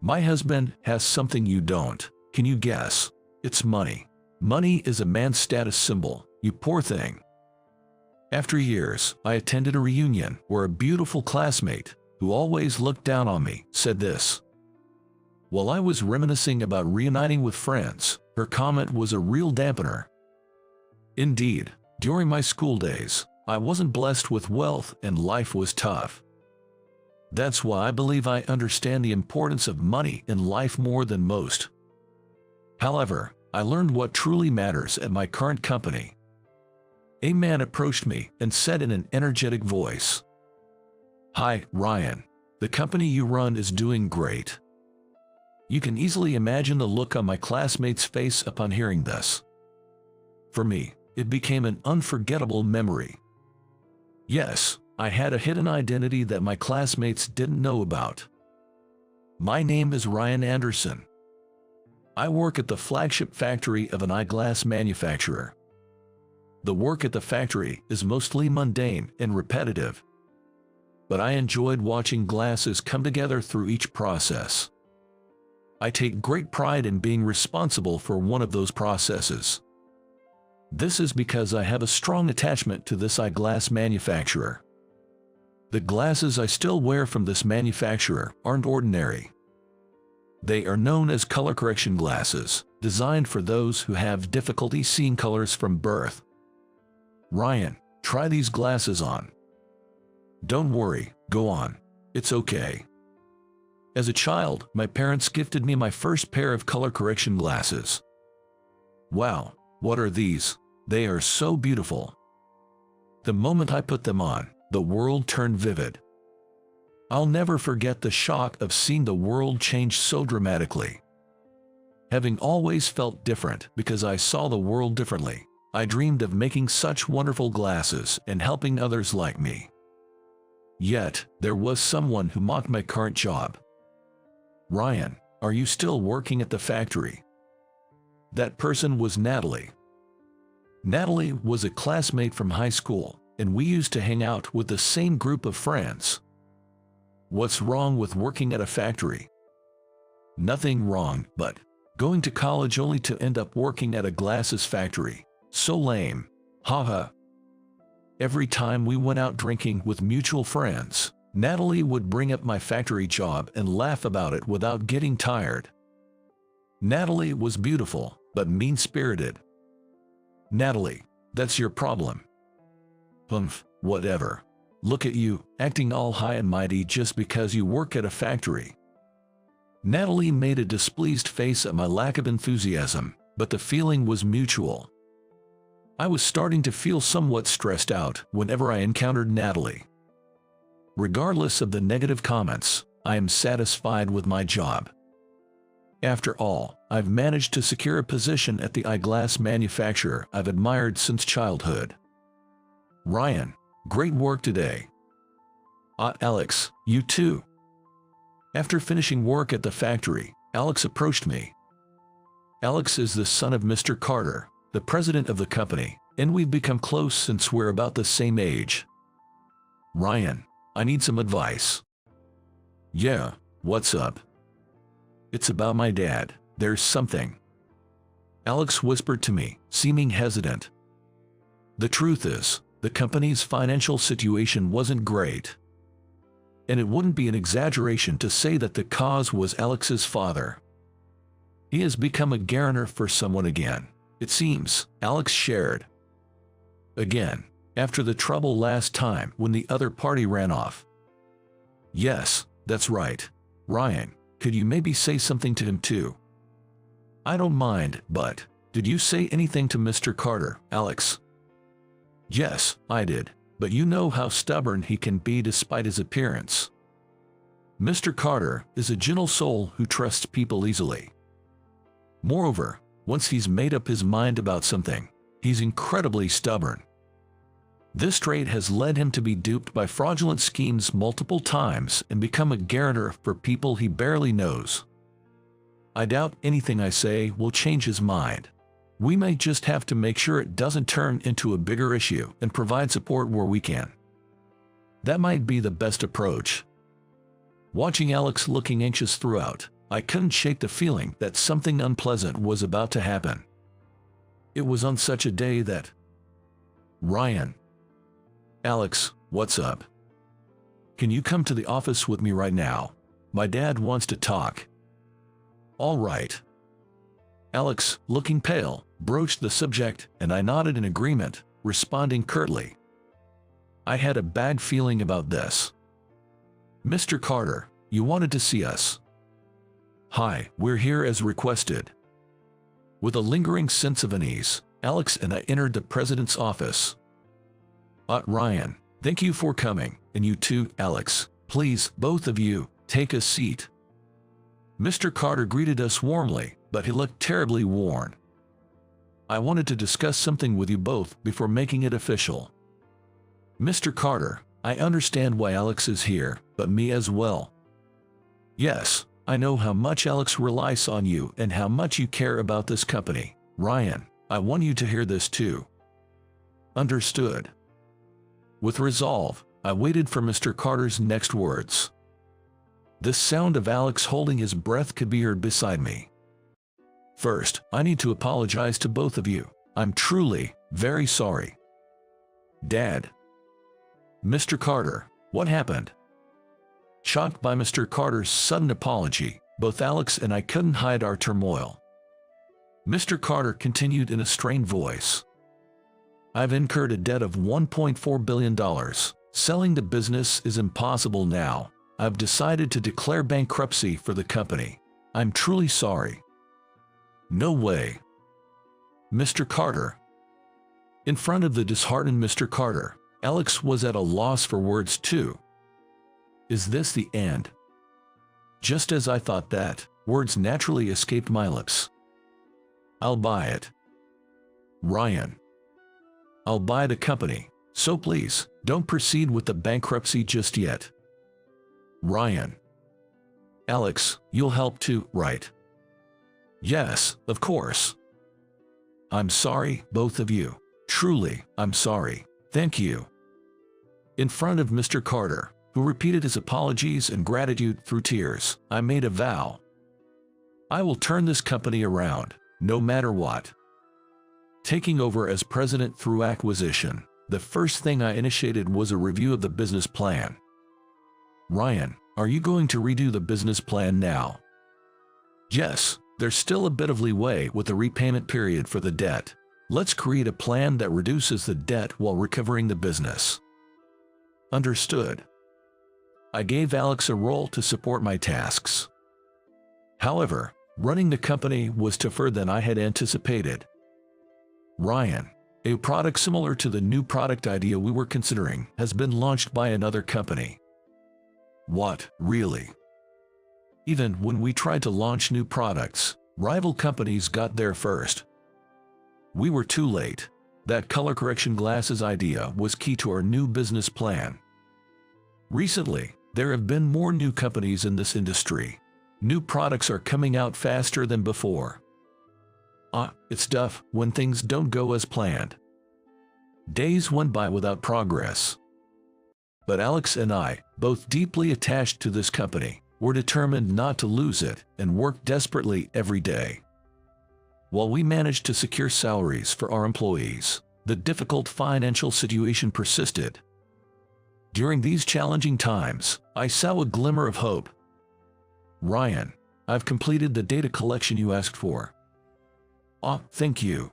My husband has something you don't. Can you guess? It's money. Money is a man's status symbol, you poor thing. After years, I attended a reunion where a beautiful classmate, who always looked down on me, said this. While I was reminiscing about reuniting with friends, her comment was a real dampener. Indeed, during my school days, I wasn't blessed with wealth and life was tough. That's why I believe I understand the importance of money in life more than most. However, I learned what truly matters at my current company. A man approached me and said in an energetic voice, "Hi, Ryan. The company you run is doing great." You can easily imagine the look on my classmate's face upon hearing this. For me, it became an unforgettable memory. Yes, I had a hidden identity that my classmates didn't know about. My name is Ryan Anderson. I work at the flagship factory of an eyeglass manufacturer. The work at the factory is mostly mundane and repetitive, but I enjoyed watching glasses come together through each process. I take great pride in being responsible for one of those processes. This is because I have a strong attachment to this eyeglass manufacturer. The glasses I still wear from this manufacturer aren't ordinary. They are known as color correction glasses, designed for those who have difficulty seeing colors from birth. Ryan, try these glasses on. Don't worry, go on. It's okay. As a child, my parents gifted me my first pair of color correction glasses. Wow, what are these? They are so beautiful. The moment I put them on, the world turned vivid. I'll never forget the shock of seeing the world change so dramatically. Having always felt different because I saw the world differently, I dreamed of making such wonderful glasses and helping others like me. Yet, there was someone who mocked my current job. Ryan, are you still working at the factory? That person was Natalie. Natalie was a classmate from high school, and we used to hang out with the same group of friends. What's wrong with working at a factory? Nothing wrong, but going to college only to end up working at a glasses factory. So lame. Haha. Every time we went out drinking with mutual friends, Natalie would bring up my factory job and laugh about it without getting tired. Natalie was beautiful, but mean-spirited. Natalie, that's your problem. Humph, whatever. Look at you, acting all high and mighty just because you work at a factory. Natalie made a displeased face at my lack of enthusiasm, but the feeling was mutual. I was starting to feel somewhat stressed out whenever I encountered Natalie. Regardless of the negative comments, I am satisfied with my job. After all, I've managed to secure a position at the eyeglass manufacturer I've admired since childhood. Ryan, great work today. Alex, you too. After finishing work at the factory, Alex approached me. Alex is the son of Mr. Carter, the president of the company, and we've become close since we're about the same age. Ryan, I need some advice. Yeah, what's up? It's about my dad. There's something. Alex whispered to me, seeming hesitant. The truth is, the company's financial situation wasn't great. And it wouldn't be an exaggeration to say that the cause was Alex's father. He has become a guarantor for someone again, it seems, Alex shared. Again, after the trouble last time when the other party ran off. Yes, that's right. Ryan, could you maybe say something to him too? I don't mind, but did you say anything to Mr. Carter, Alex? Yes, I did, but you know how stubborn he can be despite his appearance. Mr. Carter is a gentle soul who trusts people easily. Moreover, once he's made up his mind about something, he's incredibly stubborn. This trait has led him to be duped by fraudulent schemes multiple times and become a guarantor for people he barely knows. I doubt anything I say will change his mind. We may just have to make sure it doesn't turn into a bigger issue and provide support where we can. That might be the best approach. Watching Alex looking anxious throughout, I couldn't shake the feeling that something unpleasant was about to happen. It was on such a day that... Ryan. Alex, what's up? Can you come to the office with me right now? My dad wants to talk. All right. Alex, looking pale, broached the subject, and I nodded in agreement, responding curtly. I had a bad feeling about this. Mr. Carter, you wanted to see us. Hi, we're here as requested. With a lingering sense of unease, Alex and I entered the president's office. Ryan, thank you for coming, and you too, Alex. Please, both of you, take a seat. Mr. Carter greeted us warmly, but he looked terribly worn. I wanted to discuss something with you both before making it official. Mr. Carter, I understand why Alex is here, but me as well. Yes, I know how much Alex relies on you and how much you care about this company. Ryan, I want you to hear this too. Understood. With resolve, I waited for Mr. Carter's next words. The sound of Alex holding his breath could be heard beside me. First, I need to apologize to both of you. I'm truly, very sorry. Dad. Mr. Carter, what happened? Shocked by Mr. Carter's sudden apology, both Alex and I couldn't hide our turmoil. Mr. Carter continued in a strained voice. I've incurred a debt of $1.4 billion. Selling the business is impossible now. I've decided to declare bankruptcy for the company. I'm truly sorry. No way. Mr. Carter. In front of the disheartened Mr. Carter, Alex was at a loss for words too. Is this the end? Just as I thought that, words naturally escaped my lips. I'll buy it. Ryan. I'll buy the company, so please, don't proceed with the bankruptcy just yet. Ryan. Alex, you'll help too, right? Yes, of course. I'm sorry, both of you. Truly, I'm sorry. Thank you. In front of Mr. Carter, who repeated his apologies and gratitude through tears, I made a vow. I will turn this company around, no matter what. Taking over as president through acquisition, the first thing I initiated was a review of the business plan. Ryan, are you going to redo the business plan now? Yes, there's still a bit of leeway with the repayment period for the debt. Let's create a plan that reduces the debt while recovering the business. Understood. I gave Alex a role to support my tasks. However, running the company was tougher than I had anticipated. Ryan, a product similar to the new product idea we were considering has been launched by another company. What, really? Even when we tried to launch new products, rival companies got there first. We were too late. That color correction glasses idea was key to our new business plan. Recently, there have been more new companies in this industry. New products are coming out faster than before. It's tough when things don't go as planned. Days went by without progress. But Alex and I, both deeply attached to this company, were determined not to lose it and worked desperately every day. While we managed to secure salaries for our employees, the difficult financial situation persisted. During these challenging times, I saw a glimmer of hope. Ryan, I've completed the data collection you asked for. Thank you.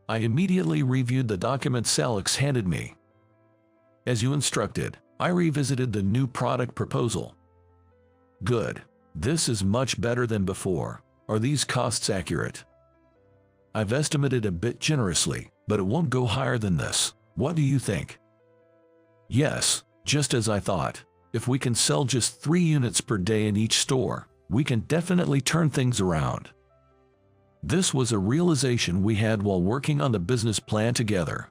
I immediately reviewed the documents Alex handed me. As you instructed, I revisited the new product proposal. Good. This is much better than before. Are these costs accurate? I've estimated a bit generously, but it won't go higher than this. What do you think? Yes, just as I thought. If we can sell just 3 units per day in each store, we can definitely turn things around. This was a realization we had while working on the business plan together.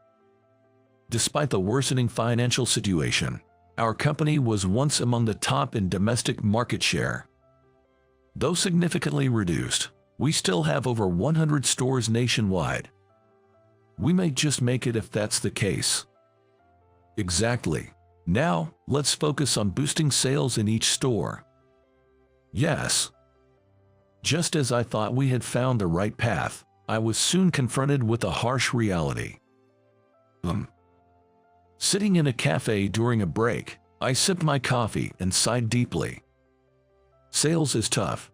Despite the worsening financial situation, our company was once among the top in domestic market share. Though significantly reduced, we still have over 100 stores nationwide. We may just make it if that's the case. Exactly. Now, let's focus on boosting sales in each store. Yes. Just as I thought we had found the right path, I was soon confronted with a harsh reality. Sitting in a cafe during a break, I sipped my coffee and sighed deeply. Sales is tough.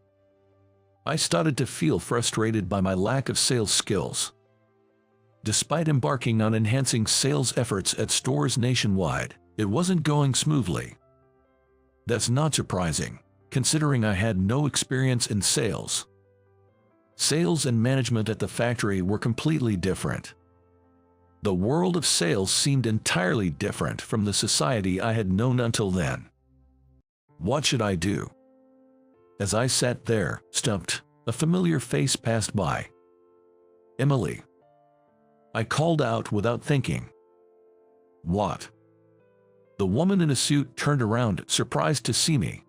I started to feel frustrated by my lack of sales skills. Despite embarking on enhancing sales efforts at stores nationwide, it wasn't going smoothly. That's not surprising, considering I had no experience in sales. Sales and management at the factory were completely different. The world of sales seemed entirely different from the society I had known until then. What should I do? As I sat there, stumped, a familiar face passed by. Emily. I called out without thinking. What? The woman in a suit turned around, surprised to see me.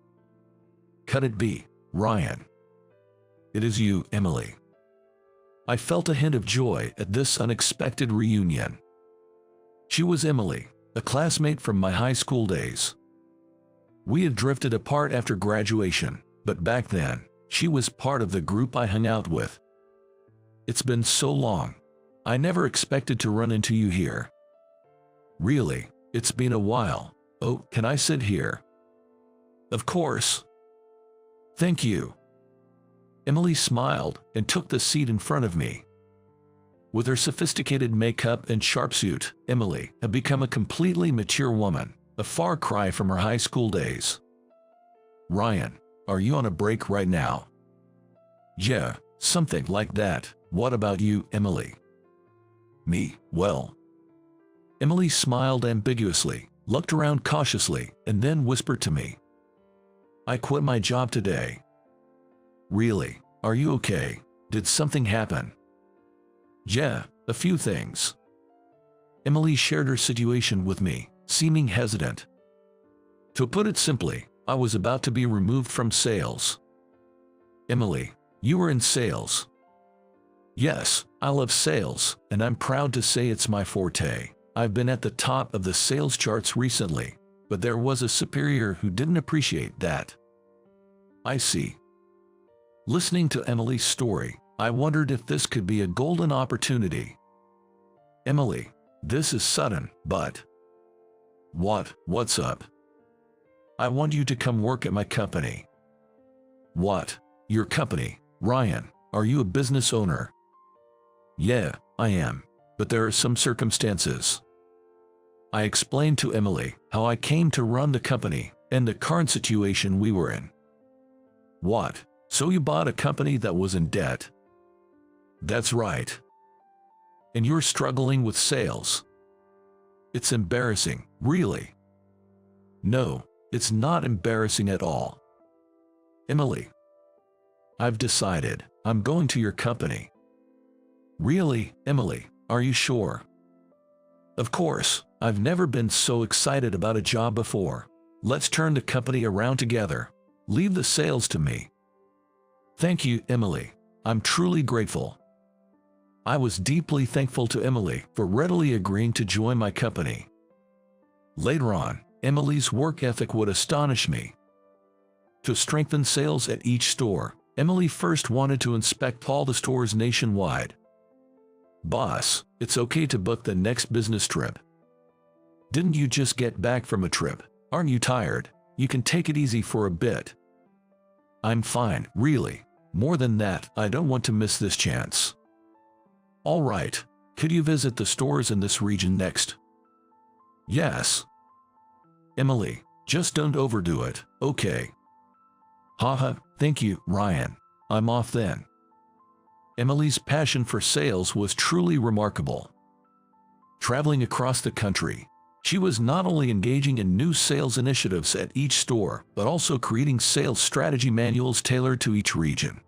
Could it be Ryan? It is you, Emily. I felt a hint of joy at this unexpected reunion. She was Emily, a classmate from my high school days. We had drifted apart after graduation, but back then, she was part of the group I hung out with. It's been so long. I never expected to run into you here. Really, it's been a while. Oh, can I sit here? Of course. Thank you. Emily smiled and took the seat in front of me. With her sophisticated makeup and sharp suit, Emily had become a completely mature woman, a far cry from her high school days. Ryan, are you on a break right now? Yeah, something like that. What about you, Emily? Me, well. Emily smiled ambiguously, looked around cautiously, and then whispered to me. I quit my job today. Really? Are you okay? Did something happen? Yeah, a few things. Emily shared her situation with me, seeming hesitant. To put it simply, I was about to be removed from sales. Emily, you were in sales. Yes, I love sales, and I'm proud to say it's my forte. I've been at the top of the sales charts recently, but there was a superior who didn't appreciate that. I see. Listening to Emily's story, I wondered if this could be a golden opportunity. Emily, this is sudden, but... What's up? I want you to come work at my company. What? Your company? Ryan, are you a business owner? Yeah, I am, but there are some circumstances. I explained to Emily how I came to run the company and the current situation we were in. What? So you bought a company that was in debt? That's right. And you're struggling with sales? It's embarrassing, really. No, it's not embarrassing at all. Emily, I've decided I'm going to your company. Really, Emily, are you sure? Of course, I've never been so excited about a job before. Let's turn the company around together. Leave the sales to me. Thank you, Emily. I'm truly grateful. I was deeply thankful to Emily for readily agreeing to join my company. Later on, Emily's work ethic would astonish me. To strengthen sales at each store, Emily first wanted to inspect all the stores nationwide. Boss, it's okay to book the next business trip. Didn't you just get back from a trip? Aren't you tired? You can take it easy for a bit. I'm fine, really. More than that, I don't want to miss this chance. All right, could you visit the stores in this region next? Yes. Emily, just don't overdo it, okay? Haha, thank you, Ryan. I'm off then. Emily's passion for sales was truly remarkable. Traveling across the country, she was not only engaging in new sales initiatives at each store, but also creating sales strategy manuals tailored to each region.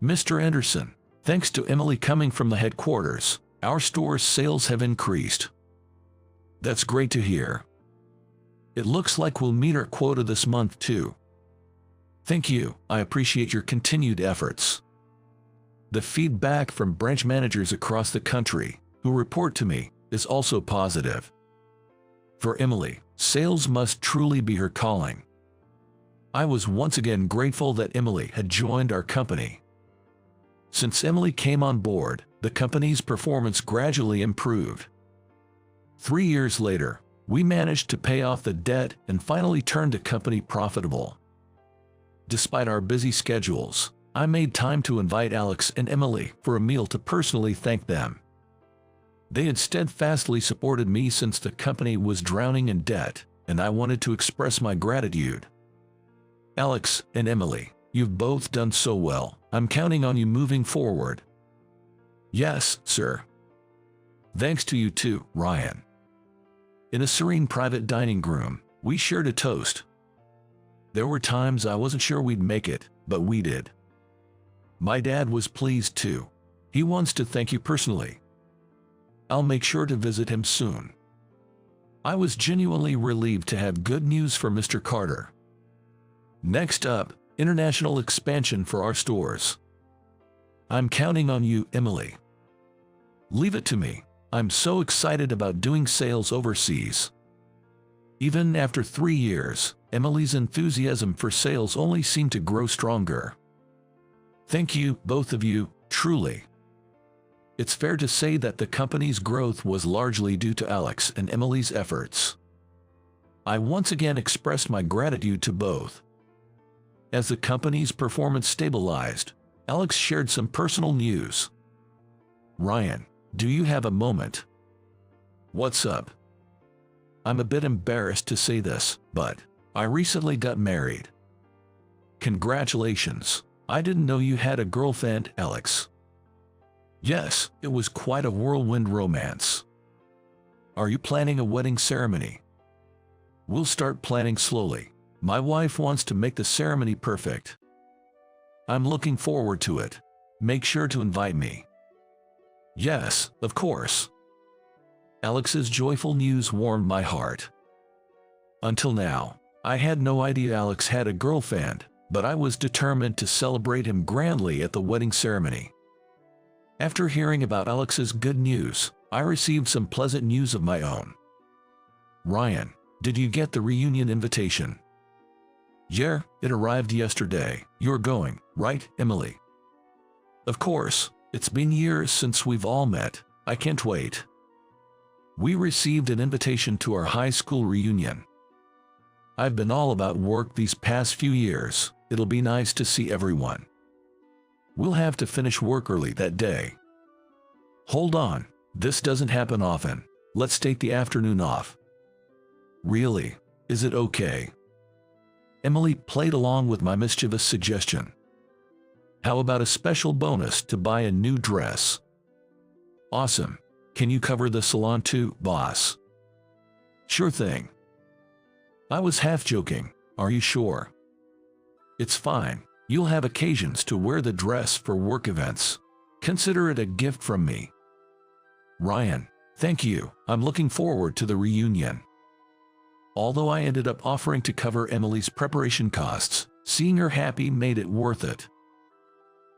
Mr. Anderson, thanks to Emily coming from the headquarters, our store's sales have increased. That's great to hear. It looks like we'll meet our quota this month too. Thank you, I appreciate your continued efforts. The feedback from branch managers across the country, who report to me, is also positive. For Emily, sales must truly be her calling. I was once again grateful that Emily had joined our company. Since Emily came on board, the company's performance gradually improved. 3 years later, we managed to pay off the debt and finally turned the company profitable. Despite our busy schedules, I made time to invite Alex and Emily for a meal to personally thank them. They had steadfastly supported me since the company was drowning in debt, and I wanted to express my gratitude. Alex and Emily, you've both done so well. I'm counting on you moving forward. Yes, sir. Thanks to you too, Ryan. In a serene private dining room, we shared a toast. There were times I wasn't sure we'd make it, but we did. My dad was pleased too. He wants to thank you personally. I'll make sure to visit him soon. I was genuinely relieved to have good news for Mr. Carter. Next up, international expansion for our stores. I'm counting on you, Emily. Leave it to me. I'm so excited about doing sales overseas. Even after 3 years, Emily's enthusiasm for sales only seemed to grow stronger. Thank you, both of you, truly. It's fair to say that the company's growth was largely due to Alex and Emily's efforts. I once again expressed my gratitude to both. As the company's performance stabilized, Alex shared some personal news. Ryan, do you have a moment? What's up? I'm a bit embarrassed to say this, but I recently got married. Congratulations. I didn't know you had a girlfriend, Alex. Yes, it was quite a whirlwind romance. Are you planning a wedding ceremony? We'll start planning slowly. My wife wants to make the ceremony perfect. I'm looking forward to it. Make sure to invite me. Yes, of course. Alex's joyful news warmed my heart. Until now, I had no idea Alex had a girlfriend, but I was determined to celebrate him grandly at the wedding ceremony. After hearing about Alex's good news, I received some pleasant news of my own. Ryan, did you get the reunion invitation? Yeah, it arrived yesterday. You're going, right, Emily? Of course. It's been years since we've all met. I can't wait. We received an invitation to our high school reunion. I've been all about work these past few years. It'll be nice to see everyone. We'll have to finish work early that day. Hold on, this doesn't happen often. Let's take the afternoon off. Really? Is it okay? Emily played along with my mischievous suggestion. How about a special bonus to buy a new dress? Awesome. Can you cover the salon too, boss? Sure thing. I was half joking. Are you sure? It's fine. You'll have occasions to wear the dress for work events. Consider it a gift from me. Ryan, thank you. I'm looking forward to the reunion. Although I ended up offering to cover Emily's preparation costs, seeing her happy made it worth it.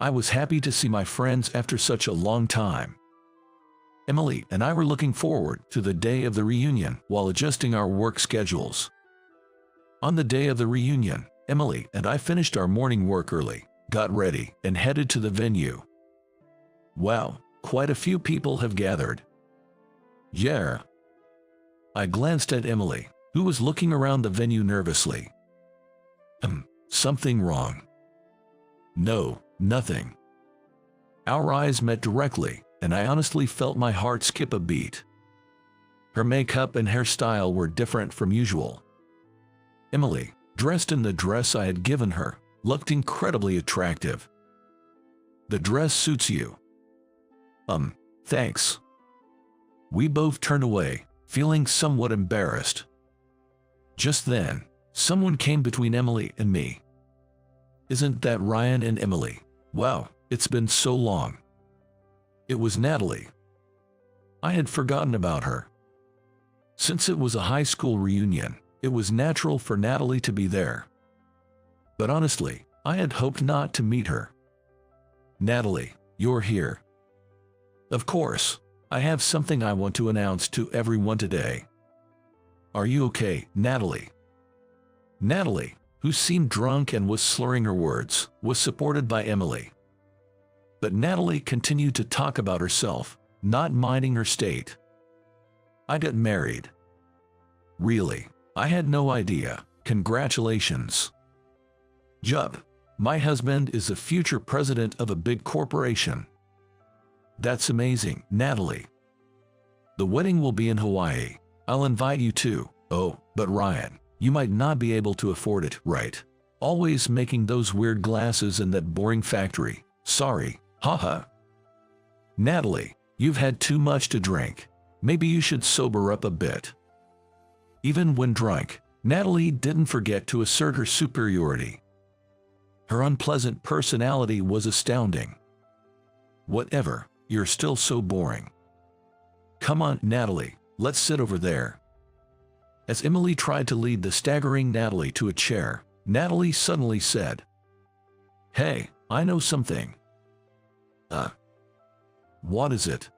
I was happy to see my friends after such a long time. Emily and I were looking forward to the day of the reunion while adjusting our work schedules. On the day of the reunion, Emily and I finished our morning work early, got ready, and headed to the venue. Wow, quite a few people have gathered. Yeah. I glanced at Emily, who was looking around the venue nervously. Something wrong? No, nothing. Our eyes met directly, and I honestly felt my heart skip a beat. Her makeup and hairstyle were different from usual. Emily, dressed in the dress I had given her, looked incredibly attractive. The dress suits you. Thanks. We both turned away, feeling somewhat embarrassed. Just then, someone came between Emily and me. Isn't that Ryan and Emily? Wow, it's been so long. It was Natalie. I had forgotten about her. Since it was a high school reunion, it was natural for Natalie to be there. But honestly, I had hoped not to meet her. Natalie, you're here. Of course, I have something I want to announce to everyone today. Are you okay, Natalie? Natalie, who seemed drunk and was slurring her words, was supported by Emily. But Natalie continued to talk about herself, not minding her state. I got married. Really? I had no idea. Congratulations. Jup. My husband is the future president of a big corporation. That's amazing, Natalie. The wedding will be in Hawaii. I'll invite you too. Oh, but Ryan, you might not be able to afford it, right? Always making those weird glasses in that boring factory. Sorry, haha. Natalie, you've had too much to drink. Maybe you should sober up a bit. Even when drunk, Natalie didn't forget to assert her superiority. Her unpleasant personality was astounding. Whatever, you're still so boring. Come on, Natalie, let's sit over there. As Emily tried to lead the staggering Natalie to a chair, Natalie suddenly said, Hey, I know something. What is it?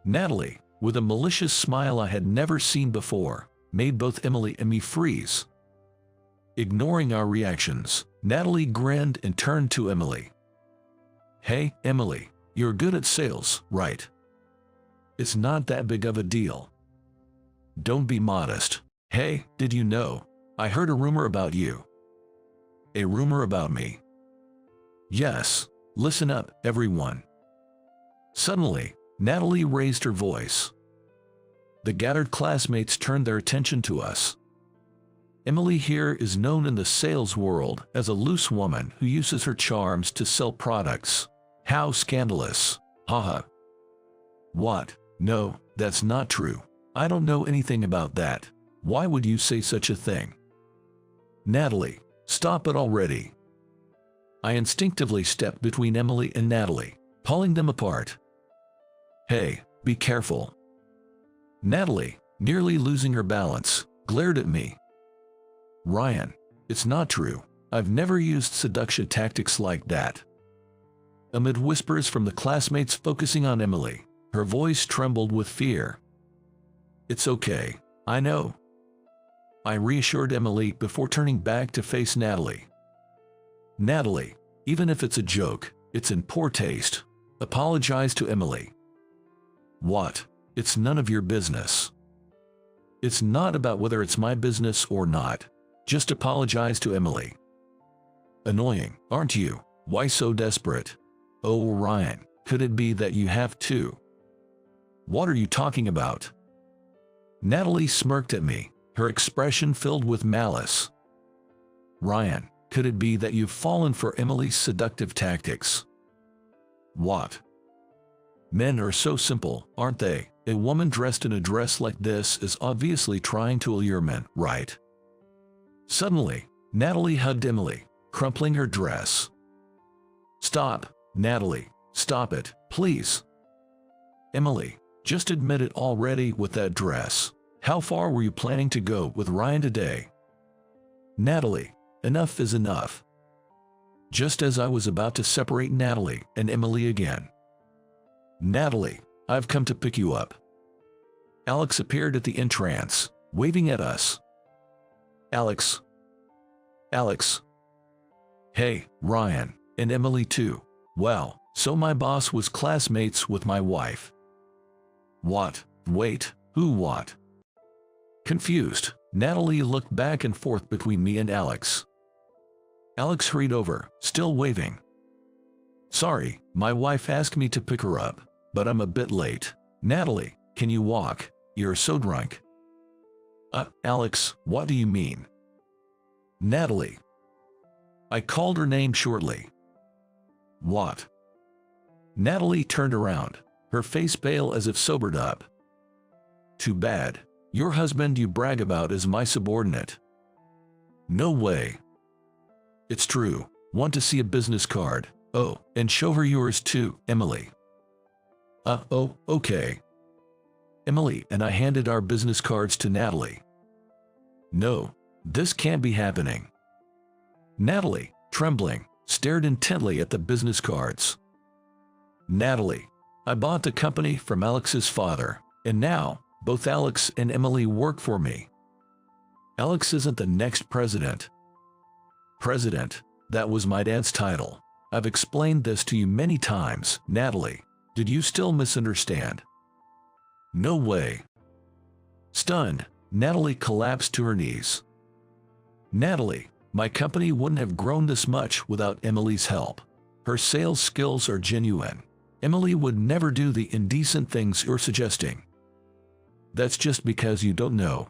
Natalie, with a malicious smile I had never seen before, made both Emily and me freeze. Ignoring our reactions, Natalie grinned and turned to Emily. Hey, Emily, you're good at sales, right? It's not that big of a deal. Don't be modest. Hey, did you know? I heard a rumor about you. A rumor about me? Yes, listen up, everyone. Suddenly, Natalie raised her voice. The gathered classmates turned their attention to us. Emily here is known in the sales world as a loose woman who uses her charms to sell products. How scandalous. Haha. What? No, that's not true. I don't know anything about that. Why would you say such a thing? Natalie, stop it already. I instinctively stepped between Emily and Natalie, pulling them apart. Hey, be careful. Natalie, nearly losing her balance, glared at me. Ryan, it's not true. I've never used seduction tactics like that. Amid whispers from the classmates focusing on Emily, her voice trembled with fear. It's okay, I know. I reassured Emily before turning back to face Natalie. Natalie, even if it's a joke, it's in poor taste. Apologize to Emily. What? It's none of your business. It's not about whether it's my business or not. Just apologize to Emily. Annoying, aren't you? Why so desperate? Oh, Ryan, could it be that you have to? What are you talking about? Natalie smirked at me, her expression filled with malice. Ryan, could it be that you've fallen for Emily's seductive tactics? What? Men are so simple, aren't they? A woman dressed in a dress like this is obviously trying to allure men, right? Suddenly, Natalie hugged Emily, crumpling her dress. Stop, Natalie, stop it, please. Emily, just admit it already with that dress. How far were you planning to go with Ryan today? Natalie, enough is enough. Just as I was about to separate Natalie and Emily again. Natalie, I've come to pick you up. Alex appeared at the entrance, waving at us. Alex. Alex. Hey, Ryan, and Emily too. Well, so my boss was classmates with my wife. What? Wait, who what? Confused, Natalie looked back and forth between me and Alex. Alex hurried over, still waving. Sorry, my wife asked me to pick her up, but I'm a bit late. Natalie, can you walk? You're so drunk. Alex, what do you mean? Natalie. I called her name shortly. What? Natalie turned around, her face pale as if sobered up. Too bad. Your husband you brag about is my subordinate. No way. It's true. Want to see a business card? Oh, and show her yours too, Emily. Oh, okay. Emily and I handed our business cards to Natalie. No, this can't be happening. Natalie, trembling, stared intently at the business cards. Natalie, I bought the company from Alex's father, and now, both Alex and Emily work for me. Alex isn't the next president. President. That was my dad's title. I've explained this to you many times, Natalie. Did you still misunderstand? No way. Stunned, Natalie collapsed to her knees. Natalie, my company wouldn't have grown this much without Emily's help. Her sales skills are genuine. Emily would never do the indecent things you're suggesting. That's just because you don't know.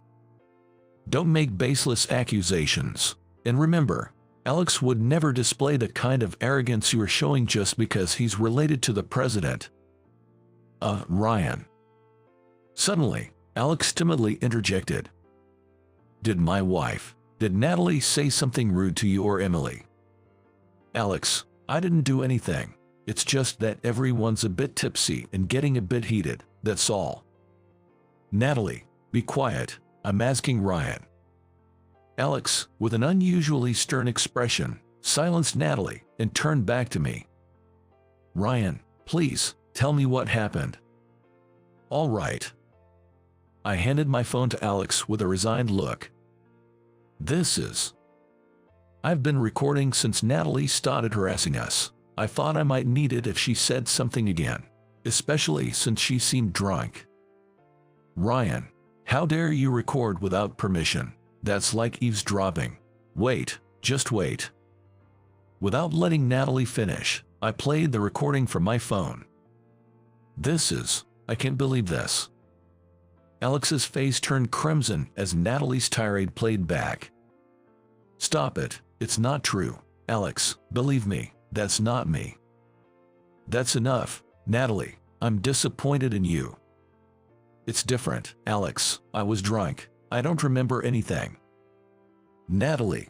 Don't make baseless accusations. And remember, Alex would never display the kind of arrogance you are showing just because he's related to the president. Ryan. Suddenly, Alex timidly interjected. Did Natalie say something rude to you or Emily? Alex, I didn't do anything. It's just that everyone's a bit tipsy and getting a bit heated, that's all. Natalie, be quiet, I'm asking Ryan. Alex, with an unusually stern expression, silenced Natalie and turned back to me. Ryan, please, tell me what happened. All right. I handed my phone to Alex with a resigned look. I've been recording since Natalie started harassing us. I thought I might need it if she said something again, especially since she seemed drunk. Ryan, how dare you record without permission? That's like eavesdropping. Wait, just wait. Without letting Natalie finish, I played the recording from my phone. I can't believe this. Alex's face turned crimson as Natalie's tirade played back. Stop it, it's not true. Alex, believe me, that's not me. That's enough, Natalie, I'm disappointed in you. It's different, Alex, I was drunk. I don't remember anything. Natalie.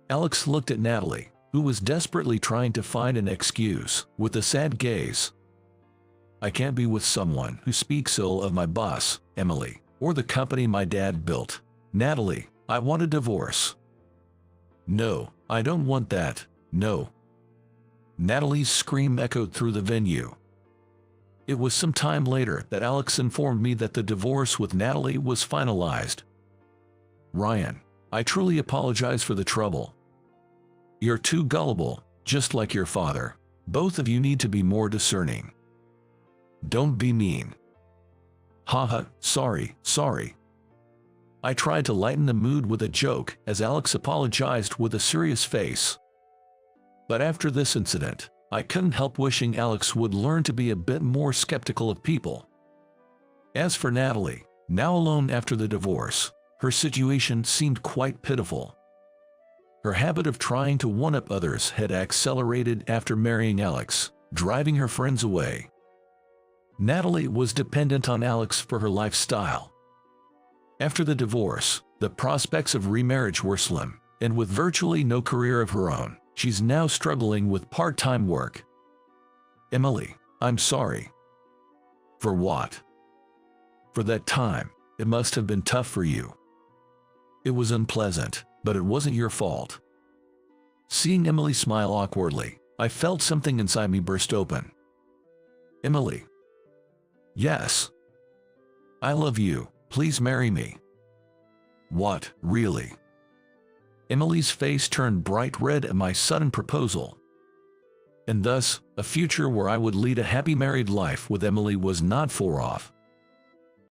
Alex looked at Natalie, who was desperately trying to find an excuse, with a sad gaze. I can't be with someone who speaks ill of my boss, Emily, or the company my dad built. Natalie, I want a divorce. No, I don't want that, no. Natalie's scream echoed through the venue. It was some time later that Alex informed me that the divorce with Natalie was finalized. Ryan, I truly apologize for the trouble. You're too gullible, just like your father. Both of you need to be more discerning. Don't be mean. Haha, sorry. I tried to lighten the mood with a joke as Alex apologized with a serious face. But after this incident, I couldn't help wishing Alex would learn to be a bit more skeptical of people. As for Natalie, now alone after the divorce, her situation seemed quite pitiful. Her habit of trying to one-up others had accelerated after marrying Alex, driving her friends away. Natalie was dependent on Alex for her lifestyle. After the divorce, the prospects of remarriage were slim, and with virtually no career of her own, she's now struggling with part-time work. Emily, I'm sorry. For what? For that time, it must have been tough for you. It was unpleasant, but it wasn't your fault. Seeing Emily smile awkwardly, I felt something inside me burst open. Emily. Yes. I love you, please marry me. What, really? Emily's face turned bright red at my sudden proposal. And thus, a future where I would lead a happy married life with Emily was not far off.